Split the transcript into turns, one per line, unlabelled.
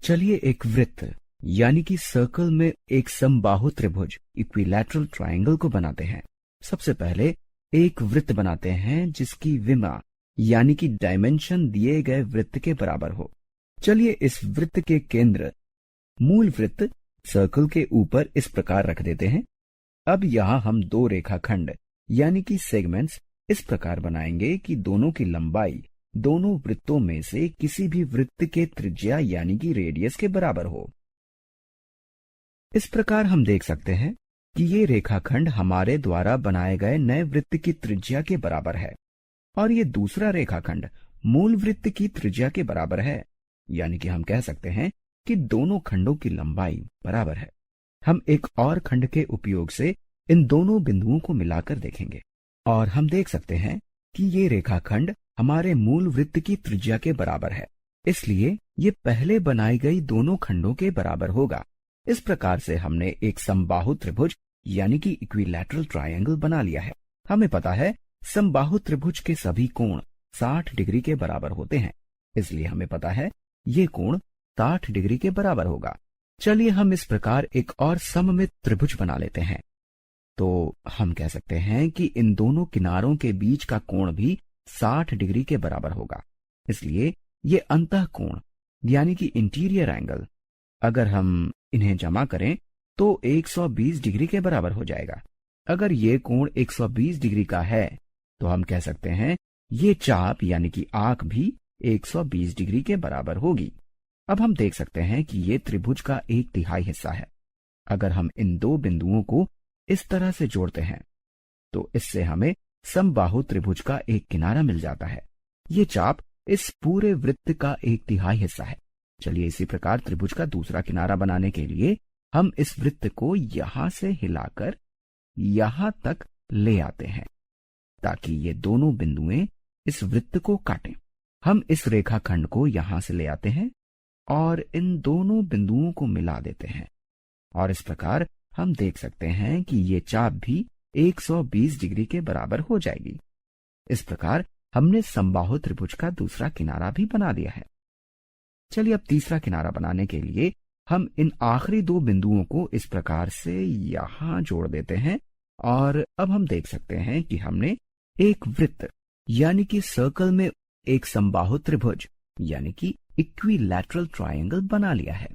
चलिए एक वृत्त यानी कि सर्कल में एक समबाहु त्रिभुज इक्विलैटरल ट्रायंगल को बनाते हैं। सबसे पहले एक वृत्त बनाते हैं जिसकी विमा यानी कि डायमेंशन दिए गए वृत्त के बराबर हो। चलिए इस वृत्त के केंद्र मूल वृत्त सर्कल के ऊपर इस प्रकार रख देते हैं। अब यहां हम दो रेखाखंड यानी कि सेगमेंट्स इस प्रकार बनाएंगे कि दोनों की लंबाई दोनों वृत्तों में से किसी भी वृत्त के त्रिज्या यानी कि रेडियस के बराबर हो। इस प्रकार हम देख सकते हैं कि ये रेखाखंड हमारे द्वारा बनाए गए नए वृत्त की त्रिज्या के बराबर है और ये दूसरा रेखाखंड मूल वृत्त की त्रिज्या के बराबर है, यानी कि हम कह सकते हैं कि दोनों खंडों की लंबाई बराबर है। हम एक और खंड के उपयोग से इन दोनों बिंदुओं को मिलाकर देखेंगे और हम देख सकते हैं कि ये रेखाखंड हमारे मूल वृत्त की त्रिज्या के बराबर है, इसलिए ये पहले बनाई गई दोनों खंडों के बराबर होगा। इस प्रकार से हमने एक समबाहु त्रिभुज यानी कि इक्विलैटरल ट्रायंगल बना लिया है। हमें पता है समबाहु त्रिभुज के सभी कोण 60 डिग्री के बराबर होते हैं, इसलिए हमें पता है ये कोण 60 डिग्री के बराबर होगा। चलिए हम इस प्रकार एक और सममित त्रिभुज बना लेते हैं। तो हम कह सकते हैं कि इन दोनों किनारों के बीच का कोण भी 60 डिग्री के बराबर होगा, इसलिए ये अंतः कोण यानी कि इंटीरियर एंगल अगर हम इन्हें जमा करें तो 120 डिग्री के बराबर हो जाएगा। अगर ये कोण 120 डिग्री का है तो हम कह सकते हैं ये चाप यानी कि आंख भी 120 डिग्री के बराबर होगी। अब हम देख सकते हैं कि ये त्रिभुज का 1/3 हिस्सा है। अगर हम इन दो बिंदुओं को इस तरह से जोड़ते हैं तो इससे हमें समबाहु त्रिभुज का एक किनारा मिल जाता है। ये चाप इस पूरे वृत्त का 1/3 हिस्सा है। चलिए इसी प्रकार त्रिभुज का दूसरा किनारा बनाने के लिए हम इस वृत्त को यहां से हिलाकर यहां तक ले आते हैं ताकि ये दोनों बिंदुएं इस वृत्त को काटें। हम इस रेखाखंड को यहां से ले आते हैं और इन दोनों बिंदुओं को मिला देते हैं और इस प्रकार हम देख सकते हैं कि ये चाप भी 120 डिग्री के बराबर हो जाएगी। इस प्रकार हमने समबाहु त्रिभुज का दूसरा किनारा भी बना दिया है। चलिए अब तीसरा किनारा बनाने के लिए हम इन आखिरी दो बिंदुओं को इस प्रकार से यहां जोड़ देते हैं और अब हम देख सकते हैं कि हमने एक वृत्त यानी कि सर्कल में एक समबाहु त्रिभुज यानी कि इक्विलैटरल ट्रायंगल बना लिया है।